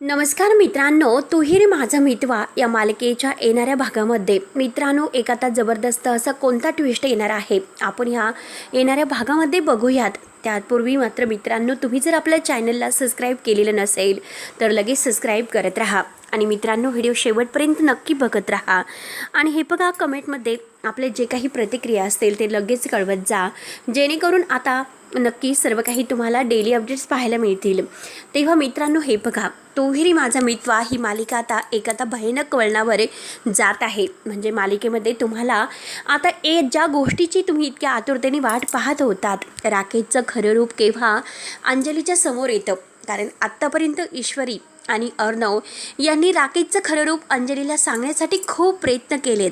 नमस्कार मित्रांनो, तू ही रे माझा मितवा या मालिकेच्या येणाऱ्या भागामध्ये मित्रांनो एक आता जबरदस्त असा कोणता ट्विस्ट येणार आहे आपण ह्या येणाऱ्या भागामध्ये बघूयात. त्यापूर्वी मात्र मित्रांनो, तुम्ही जर आपल्या चॅनलला सबस्क्राईब केलेलं नसेल तर लगेच सबस्क्राईब करत राहा आणि मित्रांनो व्हिडिओ शेवटपर्यंत नक्की बघत राहा. आणि हे बघा, कमेंटमध्ये आपले जे काही प्रतिक्रिया असतील ते लगेच कळवत जा, जेणेकरून आता नक्की सर्व काही तुम्हाला डेली अपडेट्स पाहायला मिळतील. तेव्हा मित्रांनो हे बघा, तू ही रे माझा मितवा ही मालिका आता भयानक वळणावर जात आहे. म्हणजे मालिकेमध्ये तुम्हाला आता ज्या गोष्टीची तुम्ही इतक्या आतुरतेने वाट पाहत होतात, राकेशचं खरं रूप केव्हा अंजलीच्या समोर येतं. कारण आत्तापर्यंत ईश्वरी आणि अर्णव यांनी राकेशचं खरं रूप अंजलीला सांगण्यासाठी खूप प्रयत्न केलेत,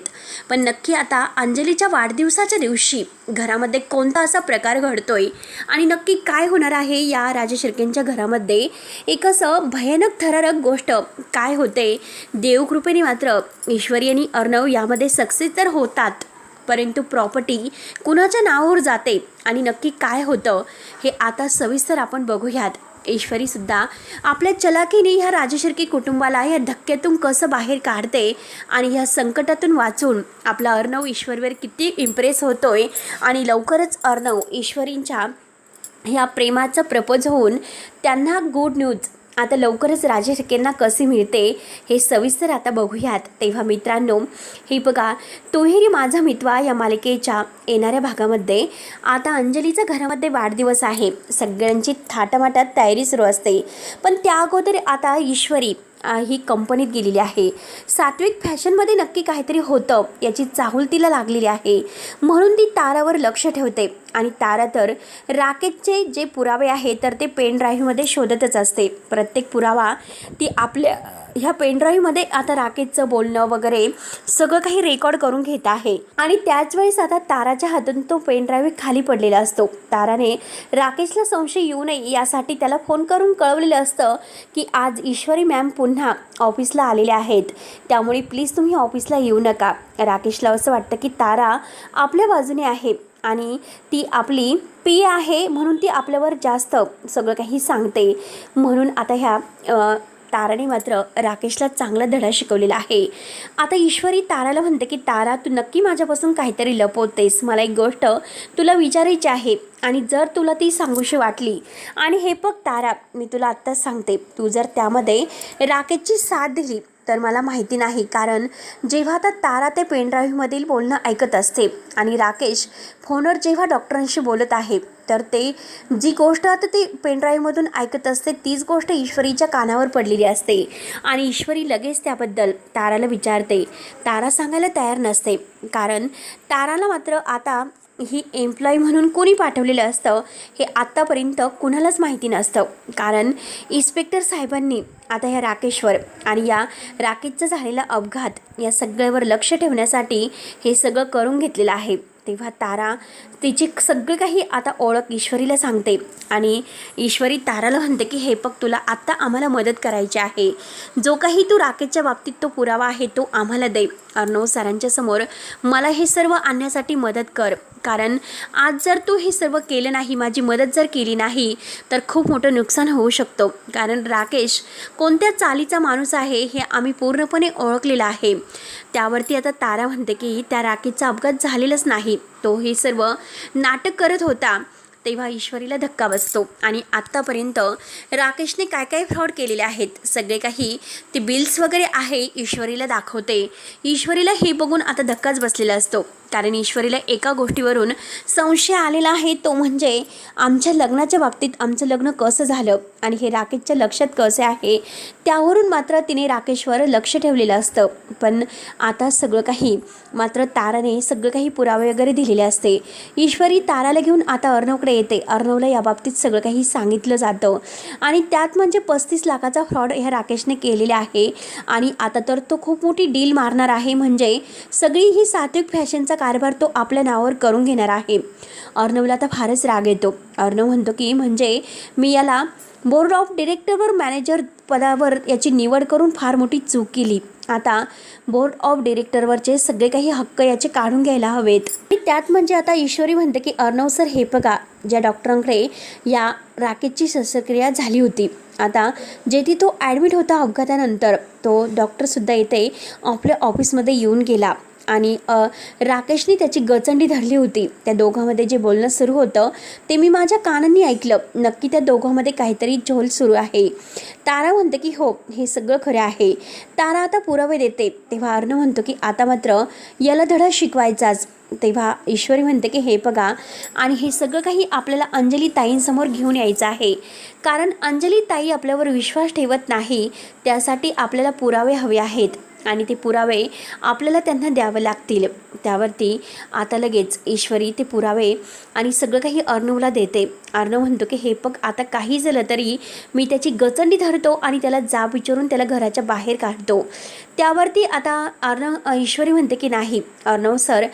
पण नक्की आता अंजलीच्या वाढदिवसाच्या दिवशी घरामध्ये कोणता असा प्रकार घडतोय आणि नक्की काय होणार आहे या राजा शिर्केंच्या घरामध्ये, एक असं भयानक थरारक गोष्ट काय होते. देवकृपेने मात्र ईश्वरी आणि अर्णव यामध्ये सक्सेस तर होतात, परंतु प्रॉपर्टी कुणाच्या नावावर जाते आणि नक्की काय होतं हे आता सविस्तर आपण बघूयात. ईश्वरीसुद्धा आपल्या चलाकीने ह्या राजशिर्के कुटुंबाला या धक्क्यातून कसं बाहेर काढते आणि ह्या संकटातून वाचून आपला अर्णव ईश्वरीवर किती इम्प्रेस होतोय आणि लवकरच अर्णव ईश्वरींच्या ह्या प्रेमाचं प्रपोज होऊन त्यांना गुड न्यूज आता लवकरच राजशिर्केंना कसे मिळते हे सविस्तर आता बघूयात. तेव्हा मित्रांनो हे बघा, तू ही रे माझा मितवा या मालिकेच्या येणाऱ्या भागामध्ये आता अंजलीचा घरामध्ये वाढदिवस आहे. सगळ्यांची थाटामाटात तयारी सुरू असते, पण त्या अगोदर आता ईश्वरी ही कंपनीत गेलेली आहे. सात्विक फॅशनमध्ये नक्की काहीतरी होतं याची चाहूल तिला लागलेली आहे, म्हणून ती तारावर लक्ष ठेवते. आणि तारा तर राकेशचे जे पुरावे आहेत तर ते पेन ड्राईव्हमध्ये शोधतच असते. प्रत्येक पुरावा ती आपल्या ह्या पेनड्राईव्हमध्ये आता राकेशचं बोलणं वगैरे सगळं काही रेकॉर्ड करून घेत आहे. आणि त्याच वेळेस आता ताराच्या हातून तो पेनड्राईव्ह खाली पडलेला असतो. ताराने राकेशला संशय येऊ नये यासाठी त्याला फोन करून कळवलेलं असतं की आज ईश्वरी मॅम पुन्हा ऑफिसला आलेल्या आहेत, त्यामुळे प्लीज तुम्ही ऑफिसला येऊ नका. राकेशला असं वाटतं की तारा आपल्या बाजूने आहे आणि ती आपली पी आहे, म्हणून ती आपल्यावर जास्त सगळं काही सांगते. म्हणून आता ह्या ताराने मात्र राकेशला चांगला धडा शिकवलेला आहे. आता ईश्वरी ताराला म्हणते की तारा, तू नक्की माझ्यापासून काहीतरी लपवतेस. मला एक गोष्ट तुला विचारायची आहे आणि जर तुला ती सांगूशी वाटली, आणि हे बघ तारा, मी तुला आत्ताच सांगते, तू जर त्यामध्ये राकेशची साथ दिली तर मला माहिती नाही. कारण जेव्हा आता तारा ते पेनड्राईव्हमधील बोलणं ऐकत असते आणि राकेश फोनवर जेव्हा डॉक्टरांशी बोलत आहे तर ते जी गोष्ट आता ते पेनड्राईव्हमधून ऐकत असते तीच गोष्ट ईश्वरीच्या कानावर पडलेली असते. आणि ईश्वरी लगेच त्याबद्दल ताराला विचारते. तारा सांगायला तयार नसते, कारण ताराला मात्र आता ही एम्प्लॉई म्हणून कोणी पाठवलेलं असतं हे आत्तापर्यंत कुणालाच माहिती नसतं. कारण इन्स्पेक्टर साहेबांनी आता ह्या राकेशवर आणि या राकेशचा झालेला अपघात या सगळ्यावर लक्ष ठेवण्यासाठी हे सगळं करून घेतलेलं आहे. तेव्हा तारा तिची सगळं काही आता ओळख ईश्वरीला सांगते आणि ईश्वरी ताराला म्हणते की हे बघ, तुला आत्ता आम्हाला मदत करायची आहे. जो काही तू राकेशच्या बाबतीत तो पुरावा आहे तो आम्हाला दे. अर्णव सरांच्या समोर मला हे सर्व आणण्यासाठी मदत कर, कारण आज जर तू हे सर्व केलं नाही, माझी मदत जर केली नाही तर खूप मोठं नुकसान होऊ शकतो. कारण राकेश कोणत्या चालीचा माणूस आहे हे आम्ही पूर्णपणे ओळखलेलं आहे. त्यावरती आता तारा म्हणते की त्या राकेशचा अपघात झालेलाच नाही, तो हे सर्व नाटक करत होता. तेव्हा ईश्वरीला धक्का बसतो आणि आत्तापर्यंत राकेशने काय काय फ्रॉड केलेले आहेत सगळे काही ते बिल्स वगैरे आहे ईश्वरीला दाखवते. ईश्वरीला हे बघून आता धक्काच बसलेला असतो, कारण ईश्वरीला एका गोष्टीवरून संशय आलेला आहे, तो म्हणजे आमच्या लग्नाच्या बाबतीत आमचं लग्न कसं झालं आणि हे राकेशच्या लक्षात कसे आहे, त्यावरून मात्र तिने राकेशवर लक्ष ठेवलेलं असतं. पण आता सगळं काही मात्र ताराने सगळं काही पुरावे वगैरे दिलेले असते. ईश्वरी ताराला घेऊन आता अर्णवकडे येते. अर्णवला याबाबतीत सगळं काही सांगितलं जातं आणि त्यात म्हणजे 35 लाखाचा फ्रॉड ह्या राकेशने केलेला आहे. आणि आता तर तो खूप मोठी डील मारणार आहे. म्हणजे सगळी ही सात्विक फॅशनचा प्रॉपर्टीचा कारभार तो आपल्या नावावर करून घेणार आहे. अर्णवला आता फारच राग येतो. अर्णव म्हणतो की म्हणजे मी याला बोर्ड ऑफ डिरेक्टरवर मॅनेजर पदावर याची निवड करून फार मोठी चूक केली. आता बोर्ड ऑफ डिरेक्टरवरचे सगळे काही हक्क याचे काढून घ्यायला हवेत. आणि त्यात म्हणजे आता ईश्वरी म्हणते की अर्णव सर हे बघा, ज्या डॉक्टरांकडे या राकेशची शस्त्रक्रिया झाली होती, आता जेथे तो ॲडमिट होता अपघातानंतर, तो डॉक्टरसुद्धा इथे आपल्या ऑफिसमध्ये येऊन गेला आणि राकेशने त्याची गचंडी धरली होती. त्या दोघांमध्ये जे बोलणं सुरू होतं ते मी माझ्या कानांनी ऐकलं. नक्की त्या दोघांमध्ये काहीतरी झोल सुरू आहे. तारा म्हणते की हो, हे सगळं खरं आहे. तारा आता पुरावे देते. तेव्हा अर्णव म्हणतो की आता मात्र याला धडा शिकवायचाच. तेव्हा ईश्वरी म्हणते की हे बघा, आणि हे सगळं काही आपल्याला अंजली ताईंसमोर घेऊन यायचं आहे, कारण अंजली ताई आपल्यावर विश्वास ठेवत नाही. त्यासाठी आपल्याला पुरावे हवे आहेत आणि ते पुरावे आपल्याला त्यांना द्यावे लागतील. त्यावरती आता लगेच ईश्वरी ते पुरावे आणि सगळं काही अर्णवला देते. अर्णव म्हणतो की हे बघ, आता काही झालं तरी मी त्याची गचंडी धरतो आणि त्याला जाब विचारून त्याला घराच्या बाहेर काढतो. त्यावरती आता ईश्वरी म्हणते की नाही अर्णव सर,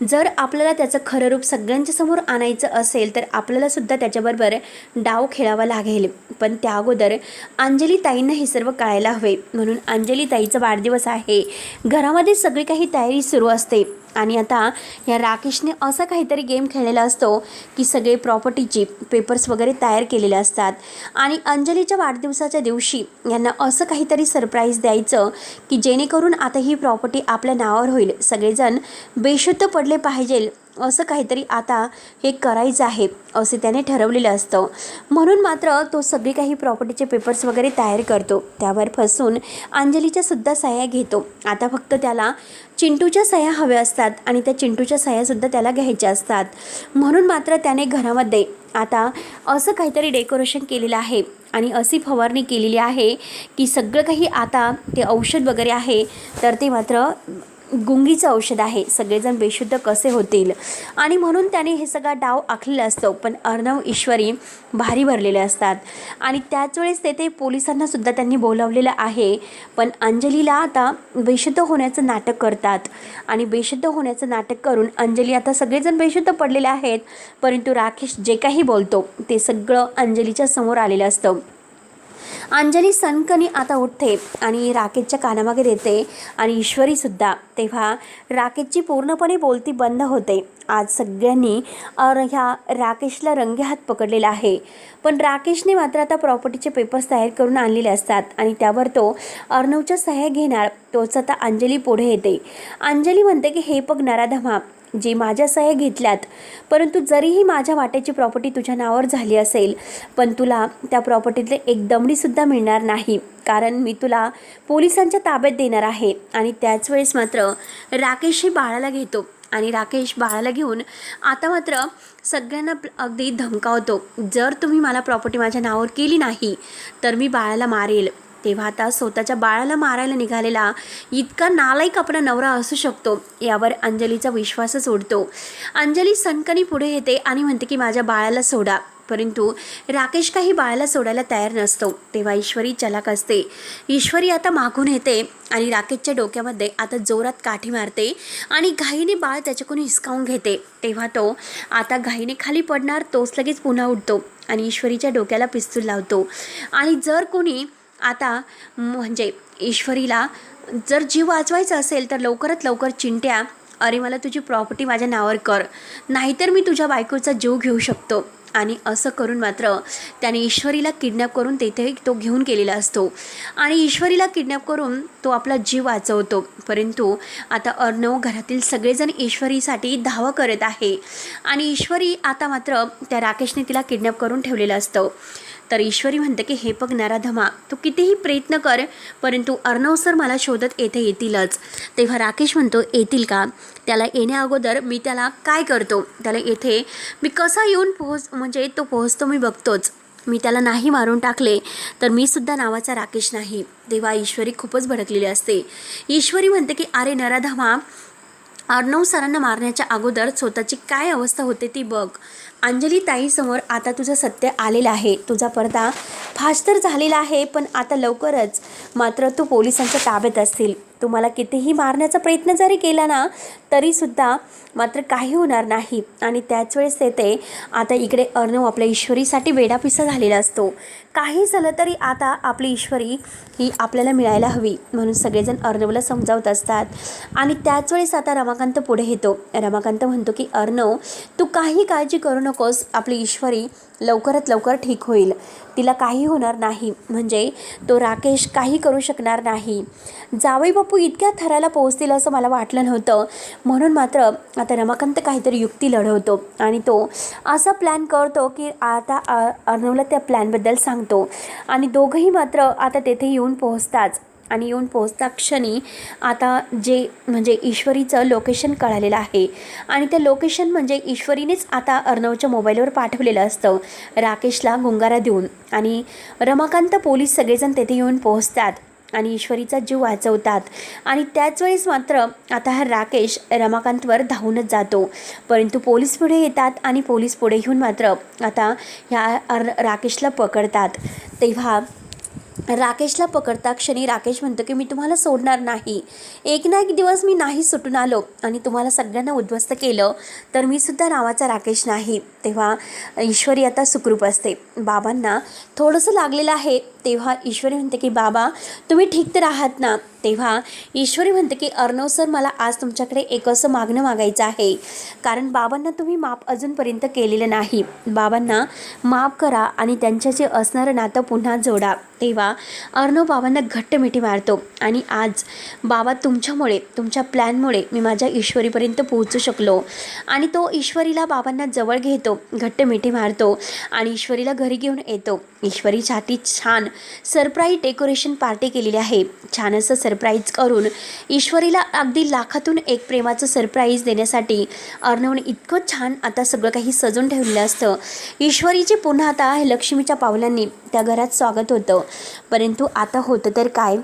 जर आपल्याला त्याचं खरं रूप सगळ्यांच्या समोर आणायचं असेल तर आपल्यालासुद्धा त्याच्याबरोबर डाव खेळावा लागेल. पण त्या अगोदर अंजली ताईंना हे सर्व कळायला हवे. म्हणून अंजली ताईचा वाढदिवस आहे, घरामध्ये सगळी काही तयारी सुरू असते आणि आता या राकेशने असा काहीतरी गेम खेळलेला असतो की सगळे प्रॉपर्टीची पेपर्स वगैरे तयार केलेले असतात आणि अंजलीच्या वाढदिवसाच्या दिवशी यांना असं काहीतरी सरप्राईज द्यायचं की जेणेकरून आता ही प्रॉपर्टी आपल्या नावावर होईल. सगळेजण बेशुद्ध पडले पाहिजे असं काहीतरी आता हे करायचं आहे असे त्याने ठरवलेलं असतं. म्हणून मात्र तो सगळी काही प्रॉपर्टीचे पेपर्स वगैरे तयार करतो. त्यावर फसून अंजलीच्या सुद्धा सह्या घेतो. आता फक्त त्याला चिंटूच्या सह्या हव्या असतात आणि त्या चिंटूच्या सह्यासुद्धा त्याला घ्यायच्या असतात. म्हणून मात्र त्याने घरामध्ये आता असं काहीतरी डेकोरेशन केलेलं आहे आणि अशी फवारणी केलेली आहे की सगळं काही आता ते औषध वगैरे आहे तर ते मात्र गुंगीचं औषध आहे. सगळेजण बेशुद्ध कसे होतील आणि म्हणून त्याने हे सगळा डाव आखलेला असतो. पण अर्णव ईश्वरी भारी भरलेले असतात आणि त्याच वेळेस तेथे पोलिसांनासुद्धा त्यांनी बोलावलेलं आहे. पण अंजलीला आता बेशुद्ध होण्याचं नाटक करतात आणि बेशुद्ध होण्याचं नाटक करून अंजली आता सगळेजण बेशुद्ध पडलेले आहेत. परंतु राकेश जे काही बोलतो ते सगळं अंजलीच्या समोर आलेलं असतं. अंजली सनकनी आता उठते आणि राकेशच्या कानामागे देते आणि ईश्वरीसुद्धा. तेव्हा राकेशची पूर्णपणे बोलती बंद होते. आज सगळ्यांनी ह्या राकेशला रंगेहात पकडलेला आहे. पण राकेशने मात्र आता प्रॉपर्टीचे पेपर्स तयार करून आणलेले असतात आणि त्यावर तो अर्णवच्या सह्या घेणार. तोच आता अंजली पुढे येते. अंजली म्हणते की हे बघ नराधमा, जे माझ्या सह्या घेतल्यात, परंतु जरीही माझ्या वाट्याची प्रॉपर्टी तुझ्या नावावर झाली असेल पण तुला त्या प्रॉपर्टीतले एक दमडीसुद्धा मिळणार नाही, कारण मी तुला पोलिसांच्या ताब्यात देणार आहे. आणि त्याच वेळेस मात्र राकेश हे बाळाला घेतो आणि राकेश बाळाला घेऊन आता मात्र सगळ्यांना अगदी धमकावतो, जर तुम्ही मला प्रॉपर्टी माझ्या नावावर केली नाही तर मी बाळाला मारेल. तेव्हा आता स्वतःच्या बाळाला मारायला निघालेला इतका नालायक आपला नवरा असू शकतो यावर अंजलीचा विश्वासच उडतो. अंजली सनकनी पुढे येते आणि म्हणते की माझ्या बाळाला सोडा. परंतु राकेश काही बाळाला सोडायला तयार नसतो. तेव्हा ईश्वरी चलाक असते. ईश्वरी आता मागून येते आणि राकेशच्या डोक्यामध्ये आता जोरात काठी मारते आणि घाईने बाळ त्याच्याकडून हिसकावून घेते. तेव्हा तो आता घाईने खाली पडणार, तोच लगेच पुन्हा उठतो आणि ईश्वरीच्या डोक्याला पिस्तूल लावतो. आणि जर कोणी आता म्हणजे ईश्वरीला जर जीव वाचवायचा असेल तर लवकरात लवकर चिंट्या, अरे मला तुझी प्रॉपर्टी माझ्या नावावर कर, नाहीतर मी तुझ्या बायकोचा जीव घेऊ शकतो. आणि असं करून मात्र त्याने ईश्वरीला किडनॅप करून तेथे तो घेऊन गेलेला असतो आणि ईश्वरीला किडनॅप करून तो आपला जीव वाचवतो. परंतु आता अर्णव घरातील सगळेजण ईश्वरीसाठी धावा करत आहे आणि ईश्वरी आता मात्र त्या राकेशने तिला किडनॅप करून ठेवलेलं असतं. तर ईश्वरी म्हणते की हे बघ नराधमा, तू कितीही प्रयत्न कर परंतु अर्णव सर मला शोधत येथे येतीलच. तेव्हा राकेश म्हणतो येतील का, त्याला येण्या अगोदर मी त्याला काय करतो, त्याला येथे मी कसा येऊन म्हणजे तो पोहोचतो मी बघतोच. मी त्याला नाही मारून टाकले तर मी सुद्धा नावाचा राकेश नाही. तेव्हा ईश्वरी खूपच भडकलेली असते. ईश्वरी म्हणते की अरे नराधमा, अर्णव सरांना मारण्याच्या अगोदर स्वतःची काय अवस्था होते ती बघ. अंजली ताईसमोर आता तुझं सत्य आलेलं आहे, तुझा पडदा फाश तर झालेला आहे, पण आता लवकरच मात्र तू पोलिसांच्या ताब्यात असतील. तुम्हाला कितीही मारण्याचा प्रयत्न जरी केला ना तरीसुद्धा मात्र काही होणार नाही. आणि त्याच वेळेस येते आता इकडे अर्णव आपल्या ईश्वरीसाठी वेडापिसा झालेला असतो. काही झालं तरी आता आपली ईश्वरी ही आपल्याला मिळायला हवी म्हणून सगळेजण अर्णवला समजावत असतात. आणि त्याच वेळेस आता रमाकांत पुढे येतो. रमाकांत म्हणतो की अर्णव, तू काही काळजी करू नकोस, आपली ईश्वरी लवकरात लवकर ठीक होईल, तिला काही होणार नाही, म्हणजे तो राकेश काही करू शकणार नाही. जावई बापू इतक्या थराला पोहोचतील असं मला वाटलं नव्हतं. म्हणून मात्र आता रमाकांत काहीतरी युक्ती लढवतो आणि तो असा प्लॅन करतो की आता अर्णवला त्या प्लॅनबद्दल सांगतो. आणि दोघंही मात्र आता तेथे येऊन पोहोचताच आणि येऊन पोहोचता क्षणी आता जे म्हणजे ईश्वरीचं लोकेशन कळालेलं आहे. आणि ते लोकेशन म्हणजे ईश्वरीनेच आता अर्णवच्या मोबाईलवर पाठवलेलं असतं राकेशला गुंगारा देऊन. आणि रमाकांत पोलीस सगळेजण तेथे येऊन पोहोचतात आणि ईश्वरीचा जीव वाचवतात. आणि त्याच वेळेस मात्र आता हा राकेश रमाकांतवर धावूनच जातो. परंतु पोलीस पुढे येतात आणि पोलीस पुढे येऊन मात्र आता ह्या राकेशला पकडतात. तेव्हा राकेशला पकडता क्षणी राकेश म्हणतो की मी तुम्हाला सोडणार नाही, एक ना एक दिवस मी नाही सुटून आलो आणि तुम्हाला सगळ्यांना उद्ध्वस्त केलं तर मी सुद्धा नावाचा राकेश नाही. तेव्हा ईश्वरी आता सुखरूप असते. बाबांना थोडंसं लागलेलं आहे. तेव्हा ईश्वरी म्हणते की बाबा तुम्ही ठीक तर आहात ना. तेव्हा ईश्वरी म्हणते की अर्णव सर, मला आज तुमच्याकडे एक असं मागणं मागायचं आहे, कारण बाबांना तुम्ही माफ अजूनपर्यंत केलेलं नाही. बाबांना माफ करा आणि त्यांच्याशी असणारं नातं पुन्हा जोडा. तेव्हा अर्णव बाबांना घट्ट मिठी मारतो आणि आज बाबा तुमच्यामुळे, तुमच्या प्लॅनमुळे मी माझ्या ईश्वरीपर्यंत पोहोचू शकलो. आणि तो ईश्वरीला बाबांना जवळ घेतो, घट्ट मिठी मारतो आणि ईश्वरीला घरी घेऊन येतो. ईश्वरीसाठी छान सरप्राईज डेकोरेशन पार्टी केलेली आहे. छान असं सरप्राईज करून ईश्वरीला अगदी लाखातून एक प्रेमाचं सरप्राईज देण्यासाठी अर्णवने इतकं छान आता सगळं काही सजून ठेवलेलं असतं. ईश्वरीचे पुन्हा आता लक्ष्मीच्या पावलांनी त्या घरात स्वागत होतं. परंतु आता होतं तर काय,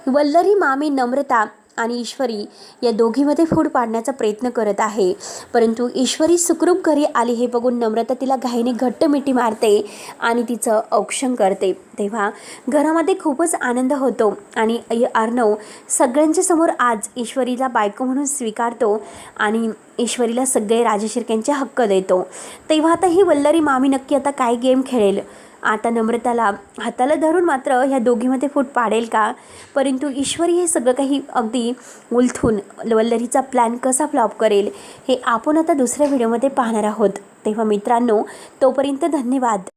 वल्लरी मामी नम्रता आणि ईश्वरी या दोघीमध्ये फूट पाडण्याचा प्रयत्न करत आहे. परंतु ईश्वरी सुखरूप घरी आली हे बघून नम्रता तिला घाईने घट्ट मिठी मारते आणि तिचं औक्षण करते. तेव्हा घरामध्ये खूपच आनंद होतो आणि अर्णव सगळ्यांच्या समोर आज ईश्वरीला बायको म्हणून स्वीकारतो आणि ईश्वरीला सगळे राजशिर्क्यांचे हक्क देतो. तेव्हा आता ही वल्लरी मामी नक्की आता काय गेम खेळेल, आता नम्रताला हाताला धरून मात्र ह्या दोघीमध्ये फूट पाडेल का? परंतु ईश्वरी हे सगळं काही अगदी उलथून वल्लरीचा प्लॅन कसा फ्लॉप करेल हे आपण आता दुसऱ्या व्हिडिओमध्ये पाहणार आहोत. तेव्हा मित्रांनो, तोपर्यंत धन्यवाद.